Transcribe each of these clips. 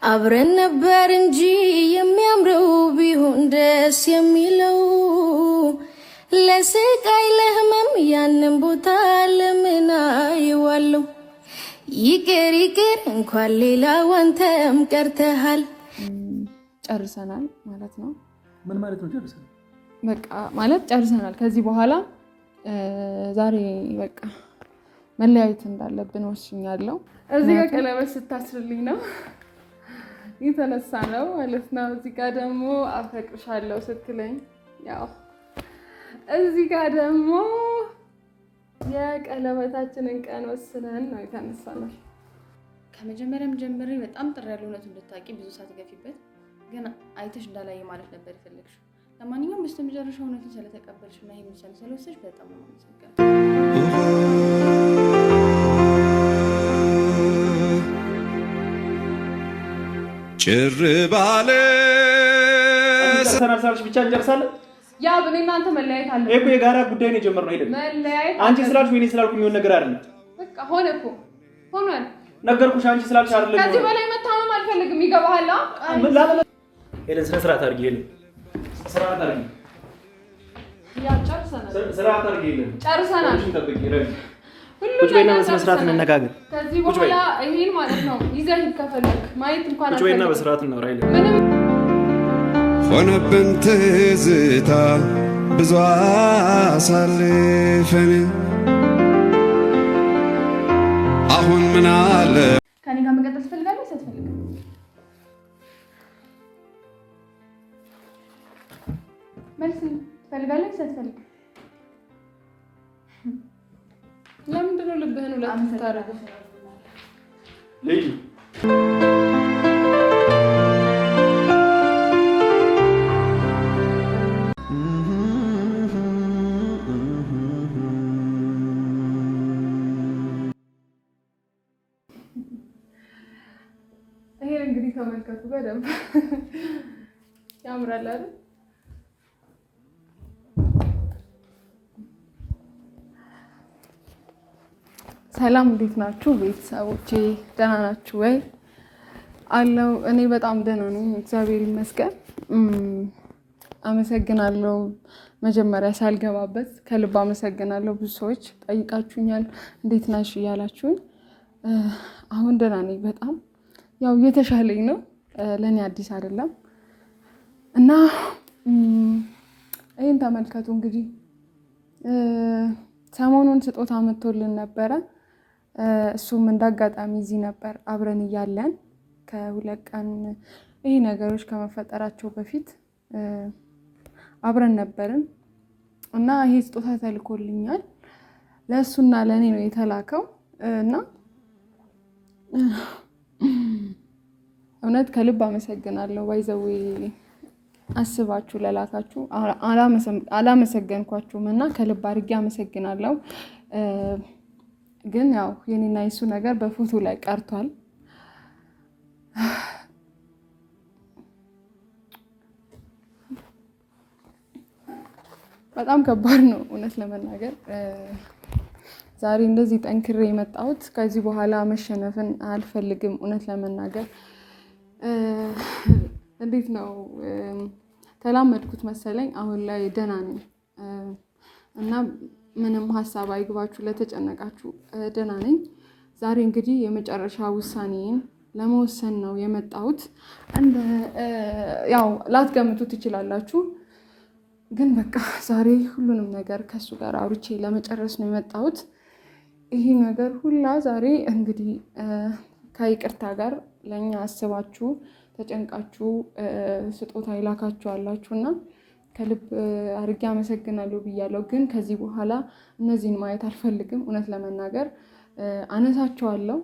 አብረን ነበር እንጂ የሚያምረው ቢሆን ደስ የሚለው ለስቃይ ለህመም ያንን ቦታ ለምን አይዋለው ይቅር ይቅር እንኳን ሌላ ወንተም ቀርተሃል ጨርሰናል ማለት ነው ምን ማለት ነው ጨርሰናል በቃ ማለት ጨርሰናል ከዚህ በኋላ ዛሬ በቃ መለያየት እንዳለብን ወስኛለሁ እዚህ ጋር ቀለበት ስታስርልኝ ነው የተነሳ ነው ማለት ነው እዚህ ጋር ደግሞ አፈቅርሻለሁ ስትለኝ ያው እዚህ ጋር ደግሞ የቀለበታችንን ቀን ወስነን ነው የተነሳነው ከመጀመሪያም ጀምሬ በጣም ጥሪ ያለው እውነቱን እንድታቂ ብዙ ሰዓት ገፊበት ግን አይተሽ እንዳላየ ማለት ነበር የፈለግሽው ለማንኛውም በስተመጨረሻው እውነቱን ስለተቀበልሽና ይሄን ስለወሰድሽ በጣም ነው የማመሰግነው ጭር ባለ ሰናልሳልሽ ብቻ እንጨርሳለን ያ በእኔና አንተ መለያየት አለ እኮ የጋራ ጉዳይ ነው የጀመርነው አይደል መለያየት አንቺ ስላልሽ ወይኔ ስላልኩኝ የሚሆን ነገር አይደለም በቃ ሆነ እኮ ሆኗል ነገርኩሽ አንቺ ስላልሽ አይደለም ከዚህ በላይ መታመም አልፈልግም ይገባሃል ምን ላለ ሄለን ስርዓት አድርጊ ሄለን ስርዓት አድርጊ ያ ጨርሰናል ስርዓት አድርጊ ሄለን ጨርሰናል እሺ ተጠቂ ረጅ ሁሉ ነገር ስርዓት እንነጋገር ከዚህ በኋላ ይሄን ማለት ነው ይዘህ ከፈለክ ማየት እንኳን አልፈልግም ቁጭ በይና በስርዓት እናውራ ሄለን ምንም ሆነብን ትዝታ ብዙ አሳልፈን አሁን ምን አለ ከኔ ጋር መቀጠል ትፈልጋለህ ሳትፈልግ መልስ ትፈልጋለህ ሳትፈልግ ለምንድን ነው ልብህን ሁለት የምታደርገው ልዩ ይሄን እንግዲህ ተመልከቱ በደንብ ያምራል አይደል ሰላም እንዴት ናችሁ ቤተሰቦቼ ደህና ናችሁ ወይ አለው እኔ በጣም ደህና ነኝ እግዚአብሔር ይመስገን አመሰግናለሁ መጀመሪያ ሳልገባበት ከልብ አመሰግናለሁ ብዙ ሰዎች ጠይቃችሁኛል እንዴት ናሽ እያላችሁኝ አሁን ደህና ነኝ በጣም ያው እየተሻለኝ ነው ለኔ አዲስ አይደለም እና ይሄን ተመልከቱ እንግዲህ ሰሞኑን ስጦታ መጥቶልን ነበረ እሱም እንዳጋጣሚ እዚህ ነበር አብረን እያለን ከሁለት ቀን ይሄ ነገሮች ከመፈጠራቸው በፊት አብረን ነበርን እና ይሄ ስጦታ ተልኮልኛል ለሱና ለኔ ነው የተላከው እና እውነት ከልብ አመሰግናለሁ ባይዘው አስባችሁ ለላካችሁ አላመሰገንኳችሁም እና ከልብ አድርጌ አመሰግናለሁ ግን ያው የኔና የሱ ነገር በፎቶ ላይ ቀርቷል በጣም ከባድ ነው እውነት ለመናገር ዛሬ እንደዚህ ጠንክሬ የመጣሁት ከዚህ በኋላ መሸነፍን አልፈልግም እውነት ለመናገር እንዴት ነው ተላመድኩት መሰለኝ አሁን ላይ ደህና ነኝ እና ምንም ሐሳብ አይግባችሁ ለተጨነቃችሁ ደህና ነኝ ዛሬ እንግዲህ የመጨረሻ ውሳኔን ለመወሰን ነው የመጣሁት እንደ ያው ላትገምቱ ትችላላችሁ ግን በቃ ዛሬ ሁሉንም ነገር ከሱ ጋር አውርቼ ለመጨረስ ነው የመጣሁት ይሄ ነገር ሁላ ዛሬ እንግዲህ ከይቅርታ ጋር ለኛ አስባችሁ ተጨንቃችሁ ስጦታ ይላካችሁ አላችሁና ከልብ አርጌ አመሰግናለሁ ብያለሁ ግን ከዚህ በኋላ እነዚህን ማየት አልፈልግም እውነት ለመናገር አነሳቸዋለሁ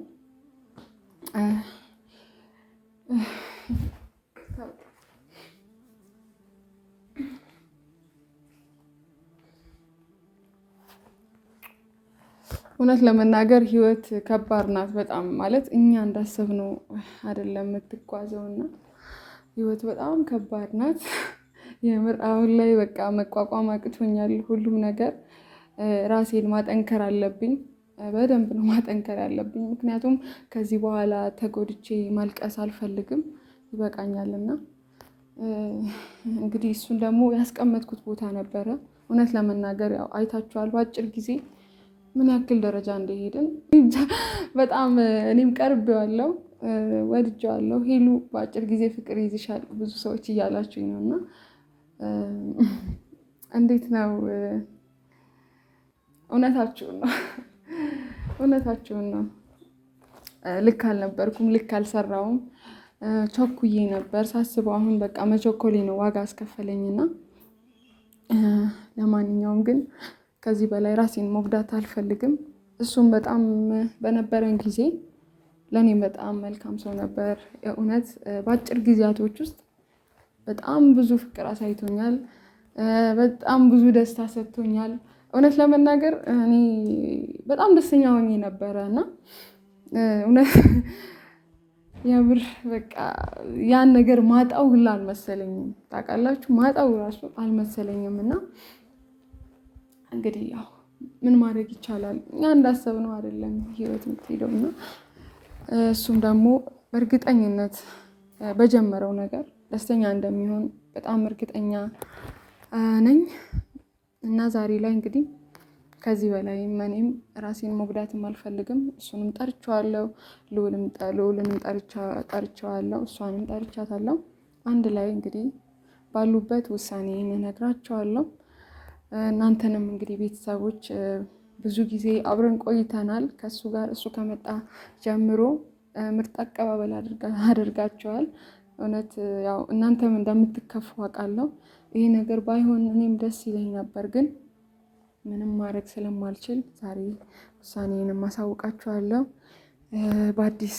እውነት ለመናገር ህይወት ከባድ ናት በጣም ማለት እኛ እንዳሰብነው አይደለም የምትጓዘውና ህይወት በጣም ከባድ ናት የምር አሁን ላይ በቃ መቋቋም አቅቶኛል ሁሉም ነገር ራሴን ማጠንከር አለብኝ በደንብ ነው ማጠንከር ያለብኝ። ምክንያቱም ከዚህ በኋላ ተጎድቼ ማልቀስ አልፈልግም፣ ይበቃኛልና። እንግዲህ እሱን ደግሞ ያስቀመጥኩት ቦታ ነበረ። እውነት ለመናገር ያው አይታችኋል በአጭር ጊዜ ምን ያክል ደረጃ እንደሄድን። በጣም እኔም ቀርቤዋለሁ፣ ወድጄዋለሁ። ሄሉ በአጭር ጊዜ ፍቅር ይዝሻል ብዙ ሰዎች እያላችሁኝ ነውና እንዴት ነው? እውነታችሁን ነው። ልክ አልነበርኩም፣ ልክ አልሰራውም፣ ቸኩዬ ነበር ሳስበው። አሁን በቃ መቸኮሌ ነው ዋጋ አስከፈለኝና ለማንኛውም ግን ከዚህ በላይ ራሴን መጉዳት አልፈልግም። እሱም በጣም በነበረን ጊዜ ለእኔ በጣም መልካም ሰው ነበር። የእውነት በአጭር ጊዜያቶች ውስጥ በጣም ብዙ ፍቅር አሳይቶኛል፣ በጣም ብዙ ደስታ ሰጥቶኛል። እውነት ለመናገር እኔ በጣም ደስተኛ ሆኜ ነበረ እና እውነት የምር በቃ ያን ነገር ማጣው ሁላ አልመሰለኝም። ታውቃላችሁ ማጣው ራሱ አልመሰለኝም። እና እንግዲህ ያው ምን ማድረግ ይቻላል፣ እኛ እንዳሰብነው አይደለም ህይወት የምትሄደው። እና እሱም ደግሞ በእርግጠኝነት በጀመረው ነገር ደስተኛ እንደሚሆን በጣም እርግጠኛ ነኝ። እና ዛሬ ላይ እንግዲህ ከዚህ በላይ እኔም ራሴን መጉዳትም አልፈልግም። እሱንም ጠርቼዋለሁ፣ ልዑልንም ጠርቼዋለሁ፣ እሷንም ጠርቻታለሁ። አንድ ላይ እንግዲህ ባሉበት ውሳኔን እነግራቸዋለሁ። እናንተንም እንግዲህ ቤተሰቦች ብዙ ጊዜ አብረን ቆይተናል ከሱ ጋር። እሱ ከመጣ ጀምሮ ምርጥ አቀባበል አድርጋቸዋል። እውነት ያው እናንተም እንደምትከፉ አውቃለሁ። ይሄ ነገር ባይሆን እኔም ደስ ይለኝ ነበር፣ ግን ምንም ማድረግ ስለማልችል ዛሬ ውሳኔን ማሳውቃችኋለሁ በአዲስ።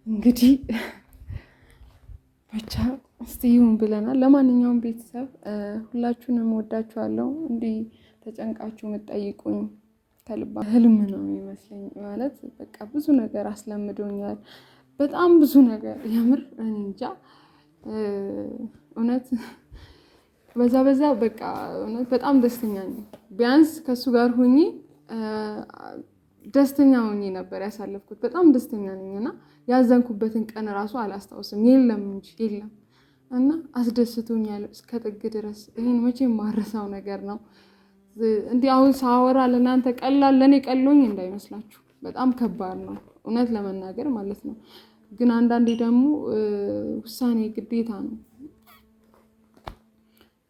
እንግዲህ ብቻ እስቲ ይሁን ብለናል። ለማንኛውም ቤተሰብ ሁላችሁንም ወዳችኋለሁ። እንዲህ ተጨንቃችሁ የምትጠይቁኝ ከልባ ህልም ነው የሚመስለኝ። ማለት በቃ ብዙ ነገር አስለምዶኛል፣ በጣም ብዙ ነገር የምር እንጃ እውነት በዛ በቃ እውነት በጣም ደስተኛ ነኝ። ቢያንስ ከሱ ጋር ሆኜ ደስተኛ ሆኜ ነበር ያሳለፍኩት። በጣም ደስተኛ ነኝና ያዘንኩበትን ቀን ራሱ አላስታውስም። የለም እንጂ የለም። እና አስደስቶኛል እስከ ጥግ ድረስ። ይሄን መቼም ማረሳው ነገር ነው። እንዲህ አሁን ሳወራ ለእናንተ ቀላል፣ ለእኔ ቀሎኝ እንዳይመስላችሁ፣ በጣም ከባድ ነው እውነት ለመናገር ማለት ነው። ግን አንዳንዴ ደግሞ ውሳኔ ግዴታ ነው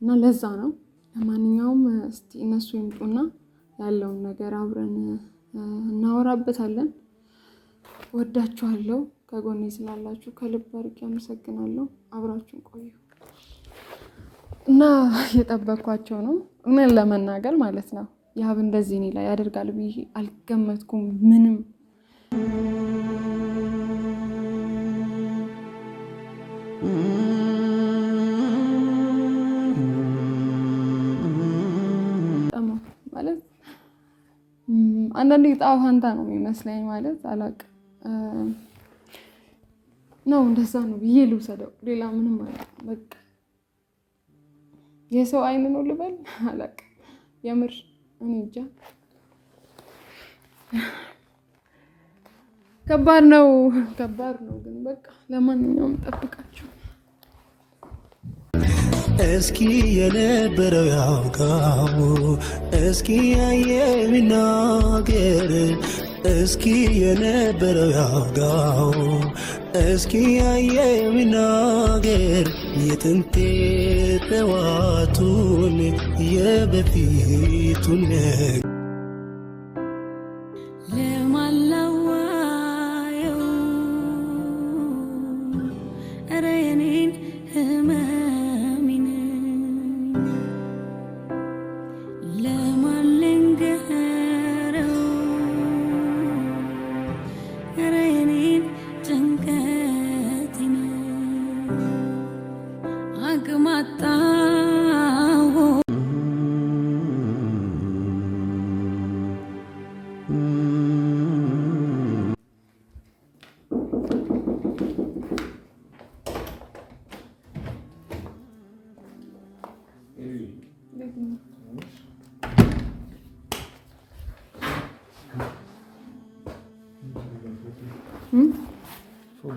እና ለዛ ነው። ለማንኛውም እስቲ እነሱ ይምጡና ያለውን ነገር አብረን እናወራበታለን። ወዳችኋለሁ። ከጎኔ ስላላችሁ ከልብ አድርጌ አመሰግናለሁ። አብራችሁን ቆዩ እና እየጠበቅኳቸው ነው እውነት ለመናገር ማለት ነው። ያብ እንደዚህ እኔ ላይ ያደርጋል ብዬ አልገመትኩም ምንም። ማለት አንዳንዴ ጣፋ ፋንታ ነው የሚመስለኝ። ማለት አላውቅም ነው እንደዛ ነው ብዬ ልውሰደው። ሌላ ምንም ማለት በቃ የሰው አይን ነው ልበል አላውቅም። የምር እኔ እንጃ ከባድ ነው ግን በቃ ለማንኛውም ጠብቃችሁ እስኪ የነበረው ያውቃው፣ እስኪ ያየው ይናገር፣ እስኪ የነበረው ያውቃው፣ እስኪ ያየው ይናገር፣ የጥንቴ ጠዋቱን የበፊቱን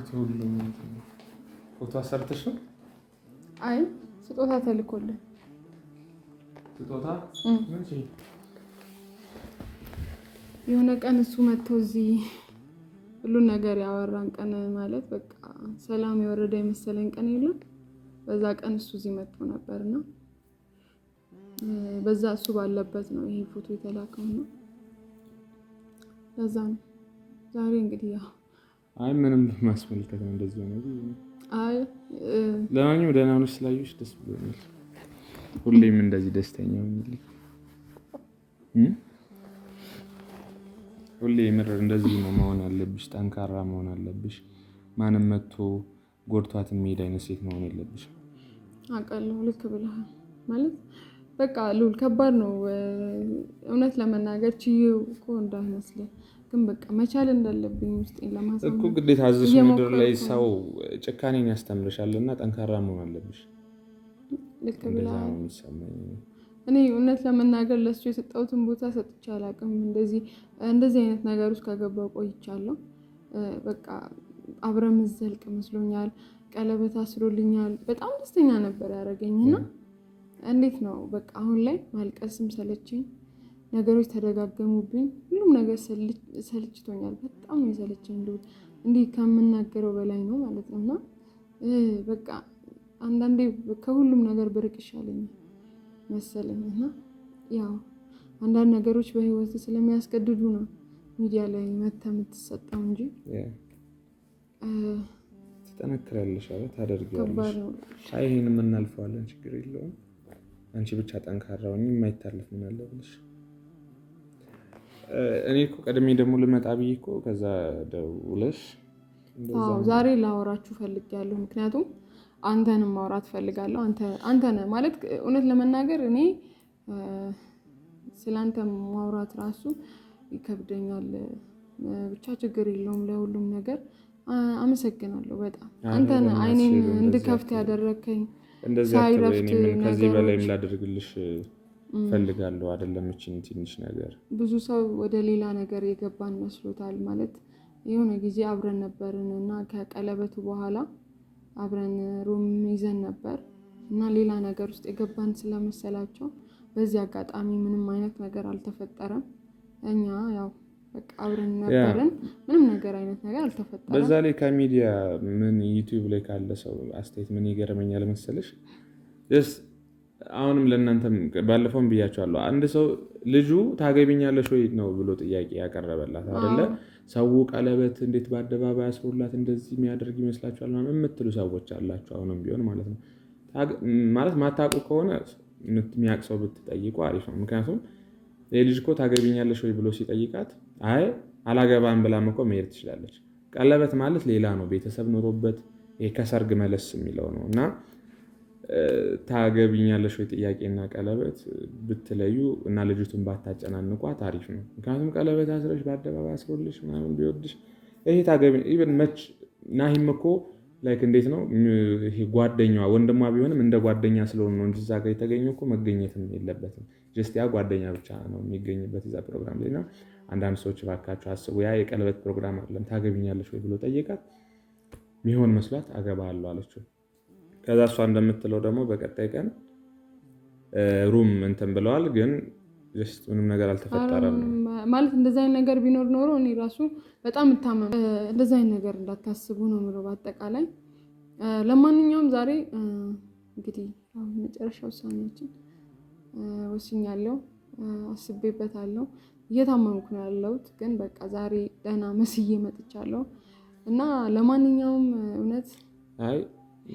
ማለት ሁሉም ፎቶ አሰርተሽ ነው? አይ ስጦታ ተልኮልኝ። ስጦታ ምን? የሆነ ቀን እሱ መጥቶ እዚህ ሁሉን ነገር ያወራን ቀን ማለት በቃ ሰላም የወረደ የመሰለኝ ቀን የለም። በዛ ቀን እሱ እዚህ መጥቶ ነበርና በዛ እሱ ባለበት ነው ይሄ ፎቶ የተላከው ነው። ለዛ ነው ዛሬ እንግዲህ ያው አይ ምንም ማስመልከት ነው እንደዚህ ነው። አይ ለማንኛውም ደህና ነሽ ስላየሁሽ ደስ ብሎኛል። ሁሌም እንደዚህ ደስተኛ ሆኝልኝ። ሁሌ ምር እንደዚህ ነው መሆን አለብሽ። ጠንካራ መሆን አለብሽ። ማንም መጥቶ ጎድቷት የሚሄድ አይነት ሴት መሆን የለብሽ። አውቃለሁ፣ ልክ ብለሃል። ማለት በቃ ሉል ከባድ ነው እውነት ለመናገር ችዬው እኮ እንዳይመስልህ፣ ግን በቃ መቻል እንዳለብኝ ውስጤን ለማሳመን እኮ ግዴታ እዚህ ምድር ላይ ሰው ጭካኔን ያስተምርሻልና ጠንካራ መሆን አለብሽ። ልክ ብለሃል። ነው እኔ እውነት ለመናገር ለሱ የሰጠሁትን ቦታ ሰጥቼ አላውቅም። እንደዚህ አይነት ነገር ውስጥ ከገባው ቆይቻለሁ። በቃ አብረን ዘልቅ መስሎኛል። ቀለበት አስሮልኛል። በጣም ደስተኛ ነበር ያደረገኝና እንዴት ነው በቃ አሁን ላይ ማልቀስም ሰለችኝ። ነገሮች ተደጋገሙብኝ። ሁሉም ነገር ሰልችቶኛል። በጣም ነው የሰለችኝ። እንዲህ ከምናገረው በላይ ነው ማለት ነውና በቃ አንዳንዴ ከሁሉም ነገር ብርቅ ይሻለኛል መሰለኝና ያው አንዳንድ ነገሮች በህይወት ስለሚያስገድዱ ነው ሚዲያ ላይ መተህ የምትሰጠው እንጂ ትጠነክራለሽ አይደል? ታደርጊያለሽ። አይ ይሄንን እናልፈዋለን፣ ችግር የለውም። አንቺ ብቻ ጠንካራ ሁኚ፣ የማይታለፍ ምን አለ ብለሽ እኔ እኮ ቀድሜ ደግሞ ልመጣ ብዬ እኮ ከዛ ደውለሽ ዛሬ ላወራችሁ ፈልጌያለሁ። ምክንያቱም አንተንም ማውራት ፈልጋለሁ። አንተ ነህ ማለት እውነት ለመናገር እኔ ስላንተ ማውራት ራሱ ይከብደኛል። ብቻ ችግር የለውም። ለሁሉም ነገር አመሰግናለሁ በጣም። አንተ ነህ አይኔን እንድከፍት ያደረከኝ። እንደዚህ አትበይኝ። ምን ከዚህ በላይ ላደርግልሽ ፈልጋለሁ አይደለም? እቺን ትንሽ ነገር ብዙ ሰው ወደ ሌላ ነገር የገባን መስሎታል። ማለት የሆነ ጊዜ አብረን ነበርንና ከቀለበቱ በኋላ አብረን ሩም ይዘን ነበር እና ሌላ ነገር ውስጥ የገባን ስለመሰላቸው በዚህ አጋጣሚ ምንም አይነት ነገር አልተፈጠረም። እኛ ያው በቃ አብረን ነበርን፣ ምንም ነገር አይነት ነገር አልተፈጠረም። በዛ ላይ ከሚዲያ ምን ዩቲዩብ ላይ ካለ ሰው አስተያየት ምን ይገርመኛል መሰለሽ? አሁንም ለእናንተም ባለፈውም ብያቸዋለሁ። አንድ ሰው ልጁ ታገቢኛለሽ ወይ ነው ብሎ ጥያቄ ያቀረበላት አይደለ? ሰው ቀለበት እንዴት በአደባባይ አስሮላት እንደዚህ የሚያደርግ ይመስላችኋል የምትሉ ሰዎች አላችሁ። አሁንም ቢሆን ማለት ነው ማለት ማታውቁ ከሆነ የሚያውቅ ሰው ብትጠይቁ አሪፍ ነው። ምክንያቱም ልጅ እኮ ታገቢኛለሽ ወይ ብሎ ሲጠይቃት አይ አላገባም ብላም እኮ መሄድ ትችላለች። ቀለበት ማለት ሌላ ነው። ቤተሰብ ኖሮበት ይሄ ከሰርግ መለስ የሚለው ነው እና ታገቢኛለሽ ወይ ጥያቄና ቀለበት ብትለዩ እና ልጅቱን ባታጨናንቋት አሪፍ ነው። ምክንያቱም ቀለበት አስረሽ በአደባባይ አስሮልሽ ምናምን ቢወድሽ ይሄ ታገቢ ኢቭን መች ናሂም እኮ ላይክ እንዴት ነው ይሄ ጓደኛዋ ወንድሟ ቢሆንም እንደ ጓደኛ ስለሆነ ነው እንጂ እዛ ጋር የተገኘው እኮ መገኘትም የለበትም። ጀስት ያ ጓደኛ ብቻ ነው የሚገኝበት እዛ ፕሮግራም ላይ እና አንዳንድ ሰዎች እባካችሁ አስቡ። ያ የቀለበት ፕሮግራም አይደለም። ታገቢኛለሽ ወይ ብሎ ጠየቃት። ሚሆን መስሏት አገባለሁ አለችው። ከዛ እሷ እንደምትለው ደግሞ በቀጣይ ቀን ሩም እንትን ብለዋል፣ ግን ጀስት ምንም ነገር አልተፈጠረም ማለት። እንደዛ አይነት ነገር ቢኖር ኖሮ እኔ ራሱ በጣም እታመም። እንደዛ አይነት ነገር እንዳታስቡ ነው የምለው በአጠቃላይ። ለማንኛውም ዛሬ እንግዲህ መጨረሻ ውሳኔያችን ወስኛለሁ፣ አስቤበታለሁ። እየታመምኩ ነው ያለሁት፣ ግን በቃ ዛሬ ደህና መስዬ መጥቻለሁ እና ለማንኛውም እውነት አይ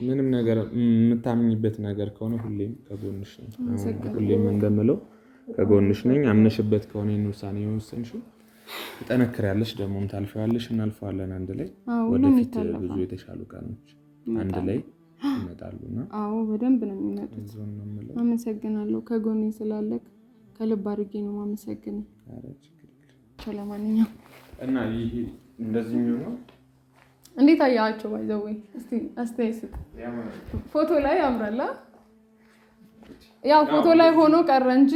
ምንም ነገር የምታምኝበት ነገር ከሆነ ሁሌም ከጎንሽ ነኝ። ሁሌም እንደምለው ከጎንሽ ነኝ። አምነሽበት ከሆነ ውሳኔ የወሰንሽው ትጠነክሪያለሽ፣ ደግሞም ታልፊዋለሽ። እናልፈዋለን አንድ ላይ። ወደፊት ብዙ የተሻሉ ቀኖች አንድ ላይ ይመጣሉና አዎ በደንብ ነው የሚመጡት። አመሰግናለሁ። ከጎኔ ስላለክ ከልብ አድርጌ ነው የማመሰግነው። ለማንኛውም እና ይሄ እንደዚህ የሚሆነው እንዴት አያቸው? ባይዘው እስቲ አስተያየት ስጥ። ፎቶ ላይ ያምራላ። ያው ፎቶ ላይ ሆኖ ቀረ እንጂ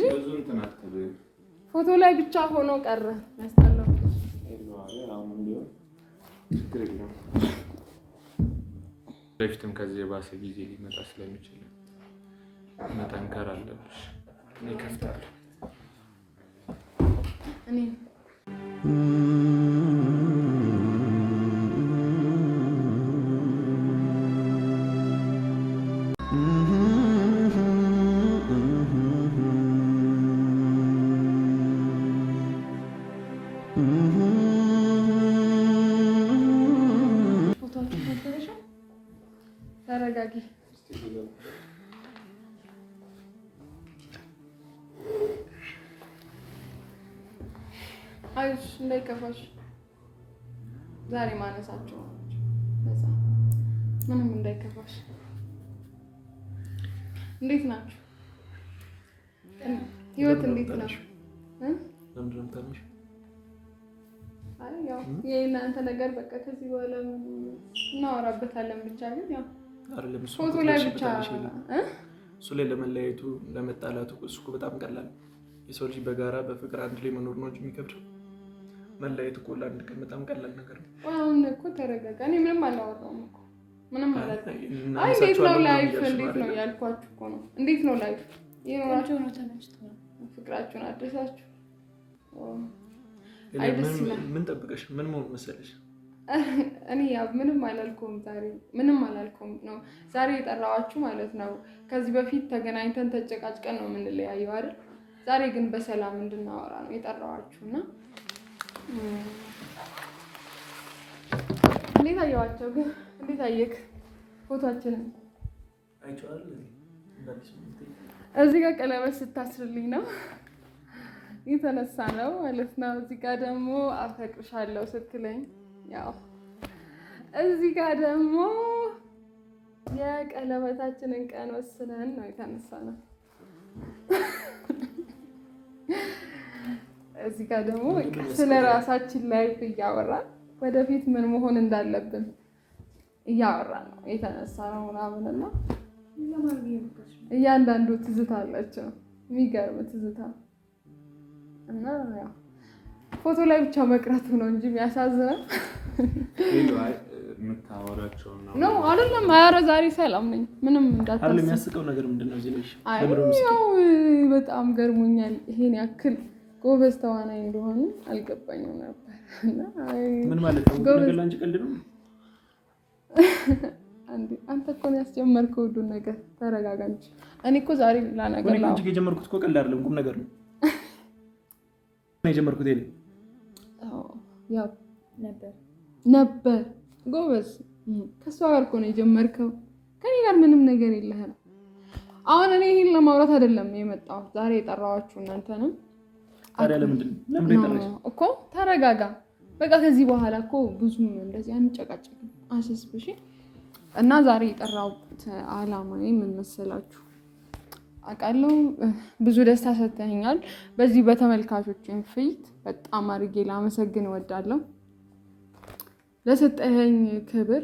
ፎቶ ላይ ብቻ ሆኖ ቀረ። ያስጠላው በፊትም ከዚህ የባሰ ጊዜ ሊመጣ ስለሚችል መጠንከር አለብሽ። እኔ ከፍታለሁ። እኔ ተረጋጊ። አይሽ እንዳይከፋሽ። ዛሬ ማነሳቸው በዛ ምንም እንዳይከፋሽ። እንዴት ናችሁ? ህይወት እንዴት ነው? ለምንድነው ታምሽ? አይ ያው የእናንተ ነገር በቃ ከዚህ በኋላ እናወራበታለን። ብቻ ግን ያው አይደለም ፎቶ ላይ ብቻ እሱ ላይ ለመለያየቱ ለመጣላቱ እሱ በጣም ቀላል። የሰው ልጅ በጋራ በፍቅር አንድ ላይ መኖር ነው እንጂ የሚከብደው መለያየት እኮ ለአንድ ቀን በጣም ቀላል ነገር ነው። አሁን እኮ ተረጋጋ። እኔ ምንም አላወራሁም እኮ ምንም አላልኩም። አይ እንዴት ነው ላይፍ? እንዴት ነው ያልኳችሁ እኮ ነው። እንዴት ነው ላይፍ? የኖራችሁ ነው ተመችቶ ፍቅራችሁን አደሳችሁ። ምን ጠብቀሽ ምን መሆን መሰለሽ? እኔ ያው ምንም አላልኩም። ዛሬ ምንም አላልኩም ነው ዛሬ የጠራዋችሁ ማለት ነው። ከዚህ በፊት ተገናኝተን ተጨቃጭቀን ነው የምንለያየው አይደል? ዛሬ ግን በሰላም እንድናወራ ነው የጠራዋችሁና እንዴት አየዋቸው? ግን እንዴት አየክ? ፎቶአችንን አይቼዋለሁ። እዚህ ጋር ቀለበት ስታስርልኝ ነው የተነሳ ነው ማለት ነው። እዚህ ጋር ደግሞ አፈቅርሻለሁ ስትለኝ ያው እዚህ ጋር ደግሞ የቀለበታችንን ቀን ወስነን ነው የተነሳ ነው። እዚህ ጋር ደግሞ ስለ ራሳችን ላይፍ እያወራን ወደፊት ምን መሆን እንዳለብን እያወራን ነው የተነሳ ነው ምናምንና እያንዳንዱ ትዝታ አላቸው። የሚገርም ትዝታ እና ያው ፎቶ ላይ ብቻ መቅረቱ ነው እንጂ የሚያሳዝነው የምታወራቸው ነው አይደለም። ኧረ ዛሬ ሰላም ነኝ። ምንም እንዳታስብ። አይደለም የሚያስቀው ነገር ምንድነው? እዚህ ላይ ያው በጣም ገርሞኛል። ይሄን ያክል ጎበዝ ተዋናይ እንደሆነ አልገባኝም ነበር። እና ምን ማለት ነው? ነገር ላንቺ ቀልድ ነው አንተ እኮ ነው ያስጀመርከው ሁሉን ነገር። ተረጋጋ እንጂ። እኔ እኮ ዛሬ ሌላ ነገር ነው እንጂ የጀመርኩት እኮ ቀልድ አይደለም፣ ቁም ነገር ነው የጀመርኩት። ይሄ ያው ነበር ጎበዝ። ከሷ ጋር እኮ ነው የጀመርከው። ከኔ ጋር ምንም ነገር የለህም። አሁን እኔ ይሄን ለማውራት አይደለም የመጣሁት ዛሬ የጠራኋችሁ እናንተንም። ታዲያ ለምን ጠራሽ እኮ? ተረጋጋ በቃ። ከዚህ በኋላ እኮ ብዙም እንደዚህ አንጨቃጨቅም። አስስብሽ እና ዛሬ የጠራሁት አላማዬ ምን መሰላችሁ? አውቃለሁ ብዙ ደስታ ሰጥተኸኛል። በዚህ በተመልካቾችን ፊት በጣም አድርጌ ላመሰግን እወዳለሁ። ለሰጠኸኝ ክብር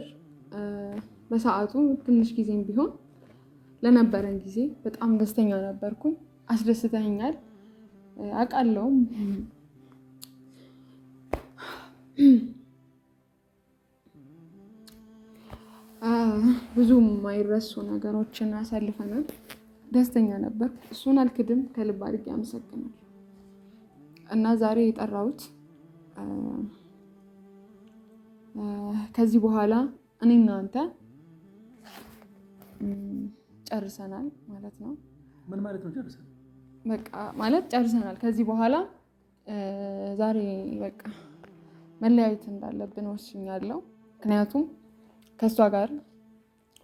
በሰዓቱ ትንሽ ጊዜም ቢሆን ለነበረን ጊዜ በጣም ደስተኛ ነበርኩኝ። አስደስተኸኛል አውቃለሁ። ብዙ የማይረሱ ነገሮችን አሳልፈናል። ደስተኛ ነበር። እሱን አልክድም። ከልብ አድርጌ አመሰግናለሁ። እና ዛሬ የጠራሁት ከዚህ በኋላ እኔና አንተ ጨርሰናል ማለት ነው። ምን ማለት ነው ጨርሰናል? በቃ ማለት ጨርሰናል። ከዚህ በኋላ ዛሬ በቃ መለያየት እንዳለብን ወስኛለሁ። ምክንያቱም ከሷ ጋር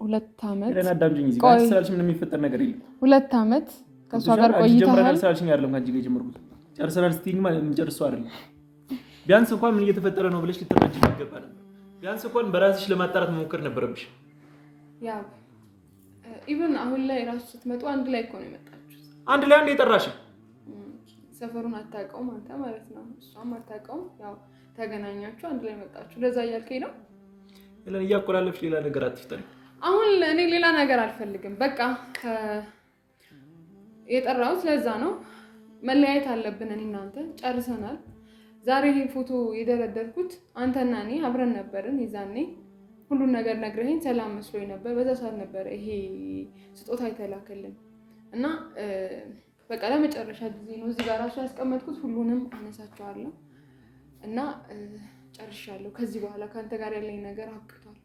2 ዓመት ለናዳምጂኝ እዚህ ጋር ስላልሽ ምንም የሚፈጠር ነገር የለም። 2 ዓመት ከሷ ጋር ቆይተሃል። ስላልሽኝ አይደለም ካንቺ ጋር የጀመርኩት። ጨርሰናል ስትይኝ ማለት የምንጨርሰው አይደለም። ቢያንስ እንኳን ምን እየተፈጠረ ነው ብለሽ ልትረጂ ይገባ ነበር። ቢያንስ እንኳን በራስሽ ለማጣራት መሞከር ነበረብሽ። ያው ኢቭን አሁን ላይ ራሱ ስትመጡ አንድ ላይ እኮ ነው የመጣችሁት። አንድ ላይ አንድ የጠራሽ ሰፈሩን አታውቀውም አንተ ማለት ነው። እሷም አታውቀውም። ያው ተገናኛችሁ አንድ ላይ መጣችሁ። ለዛ እያልከኝ ነው። ለኔ እያቆላለፍሽ ሌላ ነገር አትፍጠሪ። አሁን እኔ ሌላ ነገር አልፈልግም። በቃ የጠራሁት ለዛ ነው። መለያየት አለብን። እኔ እናንተ ጨርሰናል። ዛሬ ይሄ ፎቶ የደረደርኩት አንተና እኔ አብረን ነበርን። ይዛኔ ሁሉን ነገር ነግረኸኝ ሰላም መስሎኝ ነበር። በዛ ሰዓት ነበር ይሄ ስጦታ የተላከልን እና በቃ ለመጨረሻ ጊዜ ነው እዚህ ጋር ራሱ ያስቀመጥኩት። ሁሉንም አነሳቸዋለሁ እና ጨርሻለሁ። ከዚህ በኋላ ከአንተ ጋር ያለኝ ነገር አብቅቷል።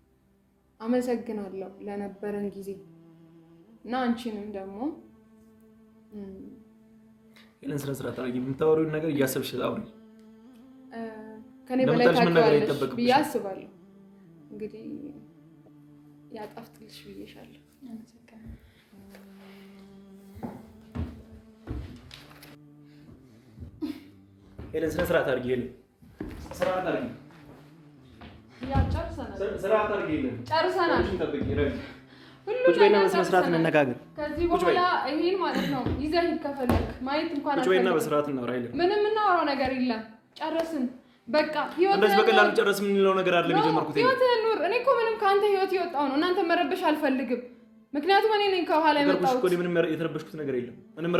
አመሰግናለሁ ለነበረን ጊዜ እና አንቺንም ደግሞ ይሄን ስነ ስርዓት አድርጊ። የምታወሪውን ነገር እያሰብሽ አውሪ። ከኔ በላይ ታውቂዋለሽ ብዬ አስባለሁ። እንግዲህ ያጣፍጥልሽ ብዬሻለሁ። ሄለን ስነ ስርዓት አድርጊ። ሄለን ስርዓት አድርጊ። ስርዓት አድርጊ። ሄለን ጨርሰናል። ቁጭ በይና በስነ ስርዓት እንነጋገር። ከዚህ በኋላ ይሄን ማለት ነው ይዘህ ከፈለክ ማየት እንኳን ቁጭ በይና በስርዓት እናውራ። ሄለን ምንም እናወራው ነገር የለም። ጨረስን በቃ። ህይወት እንደዚህ በቀላሉ ጨረስ የምንለው ነገር አይደለም የጀመርኩት። ህይወት ኑር። እኔ እኮ ምንም ካንተ ህይወት ይወጣው ነው። እናንተ መረበሽ አልፈልግም። ምክንያቱም እኔ ነኝ ከኋላ የመጣሁት። እኮ ምንም የተረበሽኩት ነገር የለም። ምንም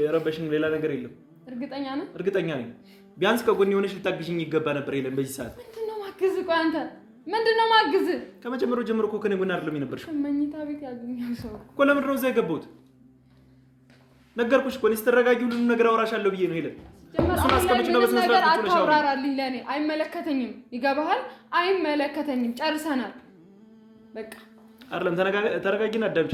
የረበሽኝ ሌላ ነገር የለም። እርግጠኛ ነህ? እርግጠኛ ነኝ። ቢያንስ ከጎን የሆነሽ ልታግዥኝ ይገባ ነበር። ሄለን በዚህ ሰዓት ምንድነው ማግዝ? ቆይ አንተ ምንድነው ማግዝ? ከመጀመሪያው ጀምሮ እኮ ከኔ ጎን አይደለም የነበርሽው። መኝታ ቤት ያገኘው ሰው እኮ ለምንድን ነው እዛ የገባሁት? ነገርኩሽ እኮ እኔ ስትረጋጊ ሁሉንም ነገር አወራሻለሁ ብዬ ነው። ሄለን እሱን አስቀምጪና በስነ ስርዓት ቁጭ ብለሽ አውራራልኝ። ለኔ አይመለከተኝም። ይገባሃል? አይመለከተኝም። ጨርሰናል በቃ። አይደለም ተረጋጊና አዳምጪ።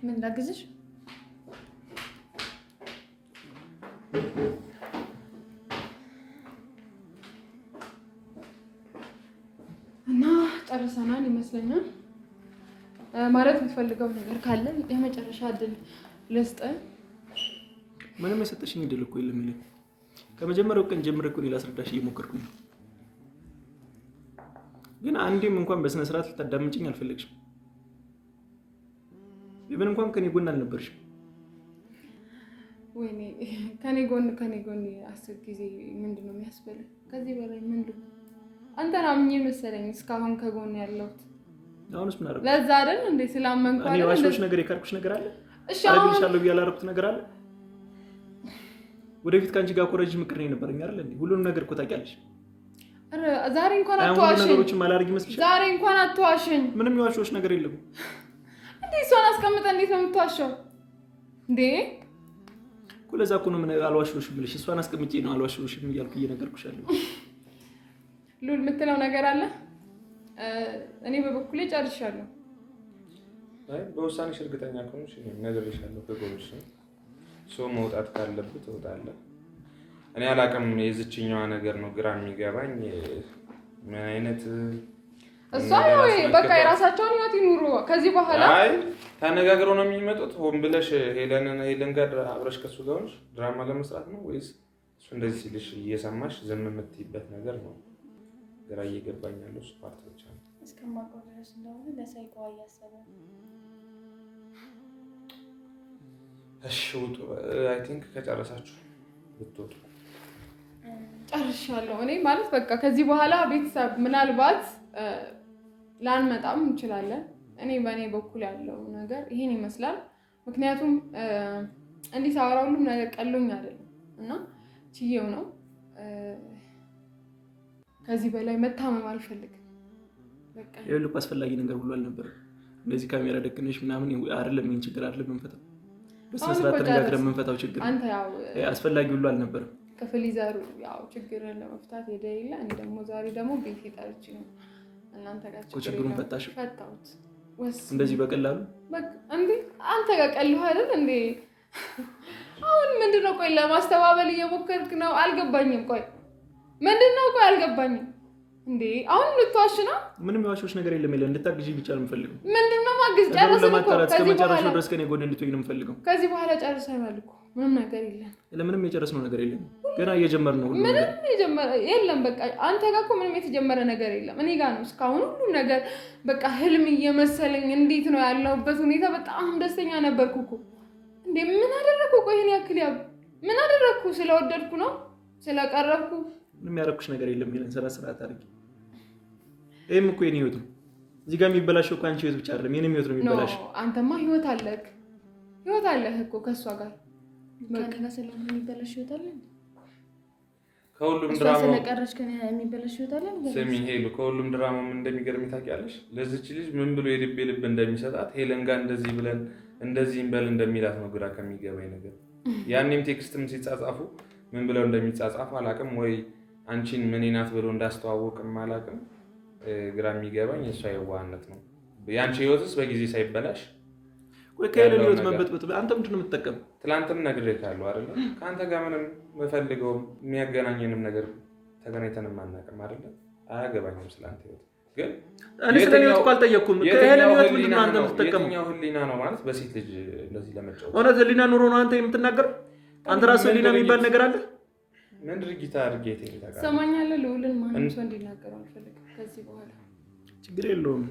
ምን ላግዝሽ? እና ጨርሰናል ይመስለኛል። ማለት የምትፈልገው ነገር ካለ የመጨረሻ እድል ልስጥህ። ምንም የሰጠሽኝ እድል እኮ የለም። ሄለን ከመጀመሪያው ቀን ጀምሬ እኮ ላስረዳሽ እየሞከርኩኝ ነው፣ ግን አንዴም እንኳን በስነ ስርዓት ልታዳምጪኝ አልፈለግሽም። ይብን እንኳን ከኔ ጎን አልነበርሽም። ወይኔ ከኔ ጎን 10 ጊዜ ምንድነው የሚያስፈልግ? ከዚህ በላይ ምንድነው? አንተን አምኜ መሰለኝ እስካሁን ከጎን ያለሁት። አሁንስ ምን አደረኩ? ለዛ አይደል እንዴ ስላመንኩ አይደል? እኔ ዋሽቶሽ ነገር የካድኩሽ ነገር አለ? እሺ አረግልሻለሁ ብዬ ያላረኩት ነገር አለ? ወደፊት ካንቺ ጋር ኮረጅ ምክር ነው የነበረኝ አይደል እንዴ? ሁሉንም ነገር እኮ ታውቂያለሽ። ዛሬ እንኳን አትዋሽኝ። ነገሮችን ማላርግ ይመስልሻል? ዛሬ እንኳን አትዋሽኝ። ምንም የዋሽቶሽ ነገር የለም። እንዴ እሷን አስቀምጠህ እንዴት ነው የምትዋሸው እንዴ? እኮ ለዛ እኮ ነው ምን አልዋሽቶሽም ብለሽ እሷን አስቀምጬ ነው አልዋሽቶሽም እያልኩ እየነገርኩሽ አለሁ። ሉል የምትለው ነገር አለ? እኔ በበኩሌ ጨርሻለሁ። አይ በውሳኔሽ እርግጠኛ ከሆንሽ ነግሬሻለሁ። ከጎንሽ ሰው መውጣት ካለበት ትወጣለህ። እኔ አላውቅም፣ የዚችኛዋ ነገር ነው ግራ የሚገባኝ። ምን አይነት እሷ ነው በቃ የራሳቸውን ህይወት ይኑሩ ከዚህ በኋላ። አይ ተነጋግረው ነው የሚመጡት። ሆን ብለሽ ሄለን ጋር አብረሽ ከሱ ጋር ሆነሽ ድራማ ለመስራት ነው ወይስ እሱ እንደዚህ ሲልሽ እየሰማሽ ዝም የምትይበት ነገር ነው? ግራ እየገባኝ ያለው እሱ ፓርት ብቻ ነው። እስከማውቀው ድረስ እንደሆነ ለሳይኮዋ እያሰበ እሺ ውጡ። አይ ቲንክ ከጨረሳችሁ ብትወጡ። ጨርሻለሁ። እኔ ማለት በቃ ከዚህ በኋላ ቤተሰብ ምናልባት ላንመጣም እንችላለን። እኔ በእኔ በኩል ያለው ነገር ይሄን ይመስላል። ምክንያቱም እንዲህ ሳወራ ሁሉም ነገር ቀሎኝ አይደለም እና ችዬው ነው። ከዚህ በላይ መታመም አልፈልግም። በቃ ይኸውልህ አስፈላጊ ነገር ሁሉ አልነበረም። እንደዚህ ካሜራ ደቅነሽ ምናምን አይደለም ይሄን ችግር አይደለም የምንፈታው። በስነ ስርዓት ተነጋግረን የምንፈታው ችግር አንተ ያው አስፈላጊ ሁሉ አልነበረም። ክፍል ይዘሩ ያው ችግርን ለመፍታት ሄደ የለ። እኔ ደግሞ ዛሬ ደግሞ ቤት ይጣልች ነው እናንተ ጋር ችግሩን ፈታሽ? ፈታሁት። እንደዚህ በቀላሉ በቃ እንዴ አንተ ጋር ቀልሁ አይደል እንዴ? አሁን ምንድነው? ቆይ ለማስተባበል እየሞከርክ ነው? አልገባኝም። ቆይ ምንድነው? ቆይ አልገባኝም እንዴ? አሁን ልትዋሽ ነው? ምንም የዋሽሽ ነገር የለም። እንድታግዢ ብቻ ነው የምፈልገው። ምንድነው ማግዝ? ጨርሰን እኮ ከዚህ መጨረሻው ድረስ ከኔ ጎን እንድትሆኝ ነው የምፈልገው። ከዚህ በኋላ ጨርሰናል እኮ ምንም ነገር የለም። ለምንም የጨረስነው ነገር የለም። ገና እየጀመርን ነው። ምንም የጀመረ የለም። በቃ አንተ ጋር እኮ ምንም የተጀመረ ነገር የለም። እኔ ጋር ነው እስካሁን ሁሉ ነገር በቃ ህልም እየመሰለኝ። እንዴት ነው ያለሁበት ሁኔታ? በጣም ደስተኛ ነበርኩ እኮ እንዴ ምን አደረኩ? ቆይ ይሄን ያክል ያብ ምን አደረኩ? ስለወደድኩ ነው ስለቀረብኩ? ምንም ያደረኩሽ ነገር የለም። ይሄን ስርዓት አድርጊ። ይሄም እኮ የኔ ህይወት ነው። እዚህ ጋር የሚበላሸው እኮ አንቺ ህይወት ብቻ አይደለም፣ የኔም ህይወት ነው የሚበላሸው። አንተማ ህይወት አለህ እኮ ከሷ ጋር ከኔ ጋር ስለሆነ የሚበላሽ ህይወት አለ። ከሁሉም ድራማ ስለቀረች ከኔ የሚበላሽ ህይወት አለ። ስሚ ሄሉ፣ ከሁሉም ድራማ ምን እንደሚገርም ታውቂያለሽ? ለዚች ልጅ ምን ብሎ የልብ እንደሚሰጣት ሄለን ጋር እንደዚህ ብለን እንደዚህ እንበል እንደሚላት ነው ግራ ከሚገባኝ ነገር። ያኔም ቴክስትም ሲጻጻፉ ምን ብለው እንደሚጻጻፉ አላውቅም፣ ወይ አንቺን ምን ናት ብሎ እንዳስተዋወቅም አላውቅም። ግራ የሚገባኝ እሷ የዋህነት ነው። ያንቺ ህይወትስ በጊዜ ሳይበላሽ ወይ ከሄለን ህይወት መበጥበጥ አንተ ምንድን ነው የምትጠቀመው? ትላንትም ነግሬሃለሁ አይደል? ከአንተ ጋር ምንም የምፈልገው የሚያገናኘንም ነገር ተገናኝተንም አናውቅም አይደል? አያገባኝም ስለአንተ ህይወት። ግን እኔ ስለ ህይወት እኮ አልጠየቅኩም። ከሄለን ህይወት ምንድን ነው አንተ የምትጠቀመው? የትኛው ህሊና ነው ማለት በሴት ልጅ እንደዚህ ለመጫወት? እውነት ህሊና ኑሮ ነው አንተ የምትናገረው? አንተ ራስህ ህሊና የሚባል ነገር አለ? ምን ድርጊት አድርጌ ተይታቃ ሰማኛለህ? ልዑልን ማንም ሰው እንዲናገር አልፈልግም ከዚህ በኋላ። ችግር የለውም።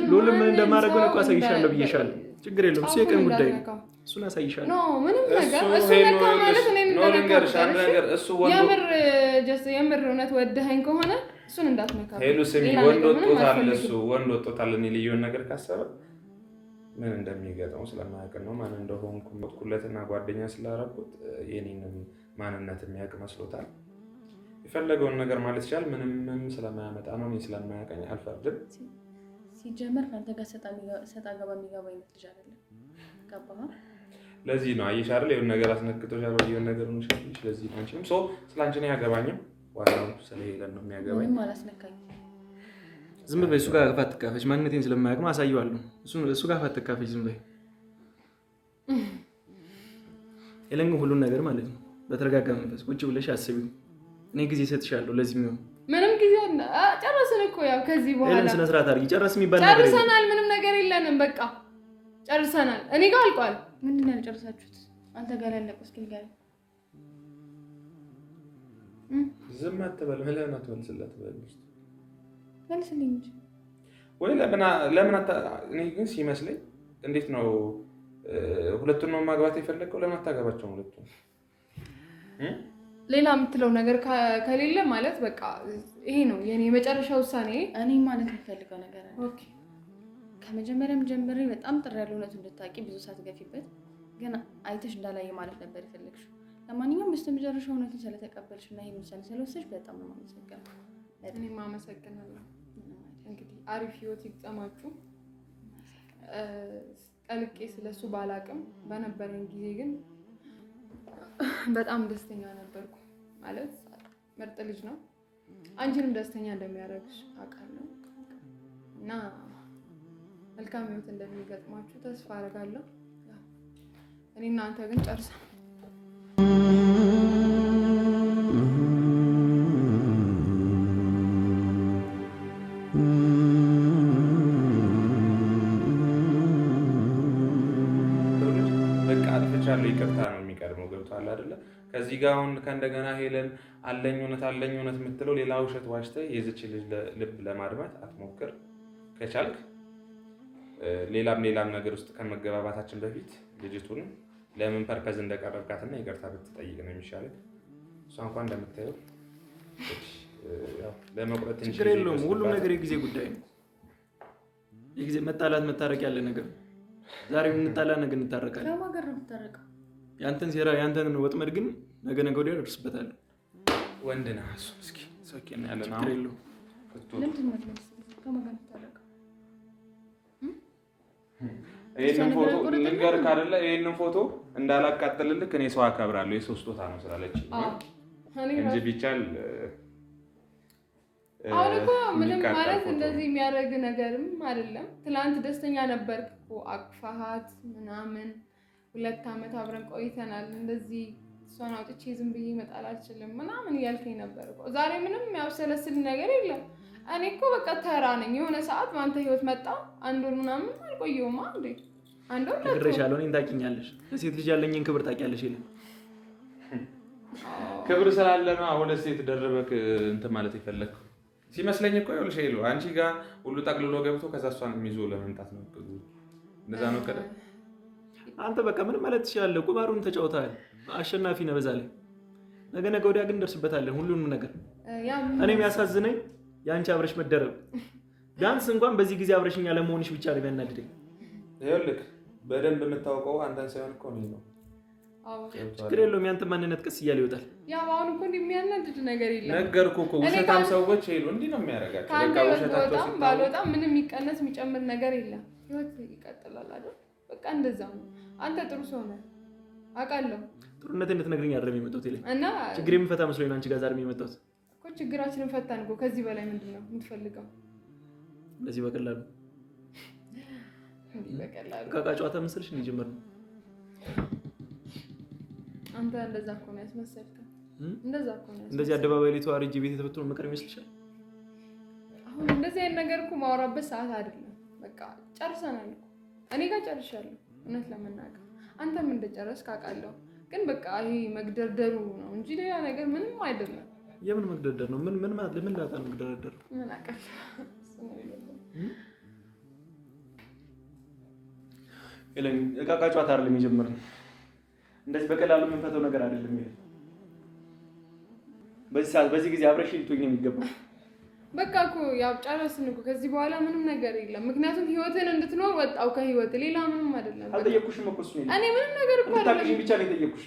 ልዑልን ምን እንደማደርገው እኮ አሳይሻለሁ ብዬሻለሁ። ችግር የለውም። እሱ የቀን ጉዳይ ነው። እሱን አሳይሻለሁ። ኖ ምንም ነገር እሱ ነካ ማለት እኔ ልንገርሽ አንድ ነገር። እሱ የምር እውነት ወደኸኝ ከሆነ እሱን እንዳትነካ። ሄሉ ስሚ፣ ወንድ ወጥቶታል። እሱ ወንድ ወጥቶታል። እኔ ልዩን ነገር ካሰበ ምን እንደሚገጥመው ስለማያውቅ ነው። ማን እንደሆንኩ ሞትኩለትና ጓደኛ ስላደረኩት የኔንም ማንነት የሚያውቅ መስሎታል። የፈለገውን ነገር ማለት ይችላል። ምንም ስለማያመጣ ነው። እኔ ስለማያውቀኝ አልፈርድም። ሲጀመር ከአንተ ጋር ሰጣ ገባ የሚገባ አይነት ልጅ አይደለም። ገባህ? ለዚህ ነው አየሽ አይደል? የሆነ ነገር አስነክቶሻል ወይ የሆነ ነገር ነው ሸፍሽ። ለዚህ ነው አንቺም ሶ ስላንቺ ነው ያገባኝም። ዋናው ስለሄለን ነው የሚያገባኝ። ምንም አላስነካኝም። ዝም በይ። እሱ ጋር አትካፈች። ማንነቴን ስለማያውቅ ነው አሳየዋለሁ። እሱ ጋር አትካፈች። ዝም በይ። ሄለን ግን ሁሉን ነገር ማለት ነው በተረጋጋ መንፈስ ቁጭ ብለሽ አስቢው። እኔ ጊዜ እሰጥሻለሁ። ለዚህ ነው ምንም ጊዜ ጨረስን እኮ ያው ከዚህ በኋላ ሄለን ስነ ስርዓት አድርጊ። ጨረስ የሚባል ነገር ጨርሰናል። ምንም ነገር የለንም። በቃ ጨርሰናል። እኔ ጋር አልቋል። ምንድን ነው ያልጨረሳችሁት? አንተ ጋር ያለቀው እስኪ ንገረኝ። ዝም አትበል። ለምን አትመልስላት? መልስልኝ እንጂ ወይ ለምን እኔ ግን ሲመስለኝ እንዴት ነው ሁለቱን ነው ማግባት የፈለገው? ለምን አታገባቸውም ሁለቱን? ሌላ የምትለው ነገር ከሌለ ማለት በቃ ይሄ ነው የኔ የመጨረሻ ውሳኔ። እኔ ማለት የምፈልገው ነገር አለ። ኦኬ ከመጀመሪያም ጀምሬ በጣም ጥሪ ያለው እውነቱን እንድታቂ ብዙ ሳትገፊበት ግን አይተሽ እንዳላየ ማለት ነበር የፈለግሽው። ለማንኛውም በስተመጨረሻው እውነቱን ስለተቀበልሽ እና ይሄን ውሳኔ ስለወሰድሽ በጣም ነው የማመሰግነው። እኔም አመሰግናለሁ። እንግዲህ አሪፍ ህይወት ይግጠማችሁ። ጠልቄ ስለሱ ባላቅም በነበረን ጊዜ ግን በጣም ደስተኛ ነበርኩ። ማለት ምርጥ ልጅ ነው። አንቺንም ደስተኛ እንደሚያደርግሽ አውቃለሁ እና መልካም ህይወት እንደሚገጥማችሁ ተስፋ አደርጋለሁ። እኔ እና አንተ ግን ጨርሰን በቃ አጥፍቻለሁ ይቅርታ ነው የሚቀድመው። ገብቶሃል አይደለ? ከዚህ ጋር አሁን ከእንደገና ሄለን አለኝ እውነት የምትለው ሌላ ውሸት ዋሽተህ የዚች ልጅ ልብ ለማድማት አትሞክር። ከቻልክ ሌላም ነገር ውስጥ ከመገባባታችን በፊት ልጅቱን ለምን ፐርፐዝ እንደቀረብካትና ይቅርታ ብትጠይቅ ነው የሚሻለው። እሷ እንኳን እንደምታየው ለመቁረጥ እንጂ ችግር የለውም። ሁሉም ነገር የጊዜ ጉዳይ ነው። የጊዜ መጣላት መታረቅ ያለ ነገር ነው። ዛሬ እንጣላ ነገ እንታረቃለን። ከማን ጋር ነው የምታረቀው? ያንተን ሴራ ያንተን ወጥመድ ግን ነገ ወዲያ ደርስበታለሁ። ወንድ ነህ እሱ። እስኪ ሰኪና ያለ ነው። ችግር የለውም። ለምንድን ነው ከማን ጋር የምታረቀው? ይሄንን ፎቶ ልንገርህ አይደለ? ይሄንን ፎቶ እንዳላቃጥልልህ እኔ ሰው አከብራለሁ። የሶስት ቦታ ነው ስላለች እንጂ ቢቻል አሁን እኮ ምንም ማለት እንደዚህ የሚያደርግ ነገርም አይደለም። ትላንት ደስተኛ ነበርክ እኮ አቅፋሃት ምናምን 2 ዓመት አብረን ቆይተናል። እንደዚህ እሷን አውጥቼ ዝም ብዬ መጣል አልችልም ምናምን እያልከኝ ነበር እኮ። ዛሬ ምንም ያብሰለስል ነገር የለም። እኔ እኮ በቃ ተራ ነኝ። የሆነ ሰዓት በአንተ ህይወት መጣ። 1 ወር ምናምን አልቆየሁማ እንዴ? 1 ወር ነግሬሻለሁ። እኔን ታውቂኛለሽ። ለሴት ልጅ ያለኝን ክብር ታውቂያለሽ። የለም ክብር ስላለ ነው አሁን ሴት ደረበክ እንትን ማለት የፈለግኩ ሲመስለኝ እኮ ይኸውልሽ ሄሉ አንቺ ጋር ሁሉ ጠቅልሎ ገብቶ ከዛ እሷን ይዞ ለመምጣት ነው። እንደዛ ነው። አንተ በቃ ምንም ማለት ትችላለህ። ቁማሩን ተጫውተሃል፣ አሸናፊ ነህ። በዛ ላይ ነገ ወዲያ ግን እንደርስበታለን ሁሉንም ነገር። እኔ የሚያሳዝነኝ የአንቺ አብረሽ መደረብ፣ ቢያንስ እንኳን በዚህ ጊዜ አብረሽኝ ያለመሆንሽ ብቻ ነው የሚያናድደኝ። ይኸውልህ በደንብ የምታውቀው አንተን ሳይሆን እኮ እኔን ነው። ችግር የለውም ያንተ ማንነት ቀስ እያለ ይወጣል። ያው አሁን እኮ የሚያናድድ ነገር የለም። ነገርኩህ እኮ ውሸታም ሰዎች ሄሉ እንዲህ ነው የሚያደርጋቸው። በቃ ውሸታቸው ባልወጣም ምንም የሚቀነስ የሚጨምር ነገር የለም። ህይወት ይቀጥላል አይደል? በቃ እንደዛው ነው። አንተ ጥሩ ሰው ነህ አውቃለሁ። ጥሩነቴን እንድትነግሪኝ አይደለም የመጣሁት ይለኝ እና ችግር የምፈታ መስሎኝ ነው አንቺ ጋር ዛሬ የመጣሁት እኮ። ችግራችንን ፈታን እኮ። ከዚህ በላይ ምንድን ነው የምትፈልገው? እንደዚህ በቀላሉ ዕቃ ጨዋታ መሰለሽ እንደ ጀመርነው። አንተ እንደዛ እኮ ነው ያስመሰልከው። እንደዛ እኮ ነው እንደዚህ አደባባይ ላይ ተዋርጄ ቤት የተፈተኑ መቀር ይመስልሻል? አሁን እንደዚህ አይነት ነገር እኮ ማውራበት ሰዓት አይደለም። በቃ ጨርሰናል እኮ። እኔ ጋር ጨርሻለሁ እውነት ለመናገር። አንተም እንደጨረስክ አውቃለሁ። ግን በቃ ይሄ መግደርደሩ ነው እንጂ ሌላ ነገር ምንም አይደለም። የምን መግደርደር ነው? ምን ማለት ለምን ላጣ ነው መግደርደር? ምን አቀፍ ይለኝ ዕቃ ጨዋታ አይደለም የጀመርነው። እንደዚህ በቀላሉ የምንፈተው ነገር አይደለም። ይሄ በዚህ ሰዓት በዚህ ጊዜ አብረሽ ልትሆኚ የሚገባው በቃ እኮ ያው ጨረስን እኮ። ከዚህ በኋላ ምንም ነገር የለም። ምክንያቱም ህይወትን እንድትኖር ወጣው ከህይወት ሌላ ምንም አይደለም። አልጠየኩሽም እኮ እሱ ነው። እኔ ምንም ነገር እኮ ታውቂኝ ብቻ ነው የጠየኩሽ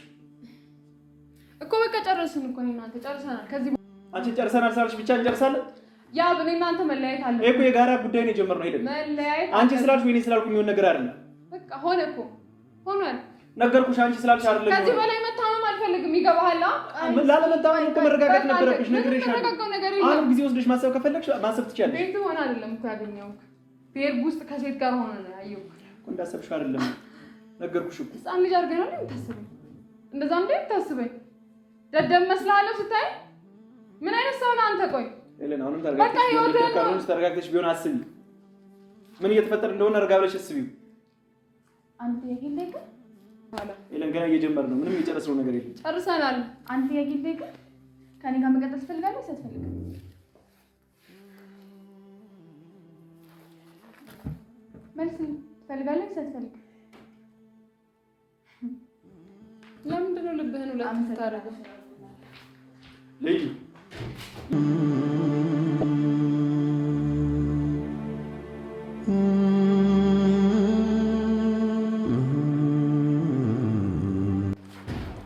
እኮ። በቃ ጨረስን እኮ እናንተ ጨርሰናል። ከዚህ አንቺ ጨርሰናል ሳልሽ ብቻ እንጨርሳለን? ያ እኔ እናንተ መለያየት አለ እኮ። የጋራ ጉዳይ ነው የጀመርነው። ሄደን መለያየት አንቺ ስላልሽ ወይኔ ስላልኩ የሚሆን ነገር አይደለም። በቃ ሆነ እኮ ሆኗል። ነገርኩሽ። አንቺ ስላልሽ አይደለም። ከዚህ በላይ መታመም አልፈልግም። ይገባሃል? ላለመታመም እኮ መረጋጋት ነበረብሽ። ነግሬሻለሁ። አሁን ጊዜ ወስደሽ ማሰብ ከፈለግሽ ማሰብ ትችያለሽ። ቤት ሆነ አይደለም እኮ ያገኘሁት። ቤት ውስጥ ከሴት ጋር ሆነ ነው ያየሁት እኮ። እንዳሰብሽው አይደለም። ነገርኩሽ እኮ። ህፃን ልጅ አድርገህ ነው የምታስበኝ? እንደዛም እንደ የምታስበኝ ደደብ መስላለሁ ስታይ። ምን አይነት ሰው ነህ አንተ? ቆይ ኤሌና፣ አሁንም ተረጋግተሽ ቢሆን አስቢ። ምን እየተፈጠረ እንደሆነ ረጋ ብለሽ አስቢው። አንተ የግል ግን ኤሌን ገና እየጀመርን ነው። ምንም የጨረስነው ነገር የለም። ጨርሰናል። አንተ የግል ግን ከኔ ጋር መቀጠል ትፈልጋለህ? ሳትፈልግ መልስ ትፈልጋለህ? ሳትፈልግ ለምንድን ነው ልብህን ሁለት የምታደርገው? ልዩ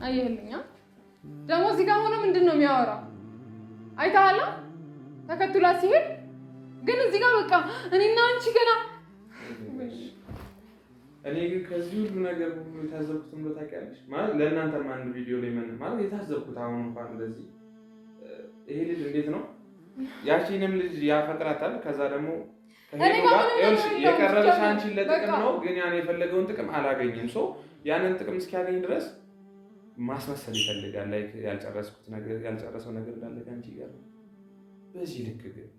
አየህልኛ ደግሞ እዚህ ጋር ሆኖ ምንድን ነው የሚያወራው? አይተሃል? ተከትሏት ሲሄድ ግን እዚህ ጋር በቃ እኔና አንቺ ገና እኔ ግን ከዚህ ሁሉ ነገር ሁሉ የታዘብኩት ምን ታውቂያለሽ? ማለት ለእናንተ አንድ ቪዲዮ ላይ ማለት የታዘብኩት አሁን እንኳን እንደዚህ ይሄ ልጅ እንዴት ነው ያቺንም ልጅ ያፈቅራታል። ከዛ ደግሞ የቀረበሽ አንቺን ለጥቅም ነው፣ ግን ያን የፈለገውን ጥቅም አላገኝም። ሰው ያንን ጥቅም እስኪያገኝ ድረስ ማስመሰል ይፈልጋል። ላይ ያልጨረሰው ነገር እንዳለ ከአንቺ ጋር በዚህ ልክ ግን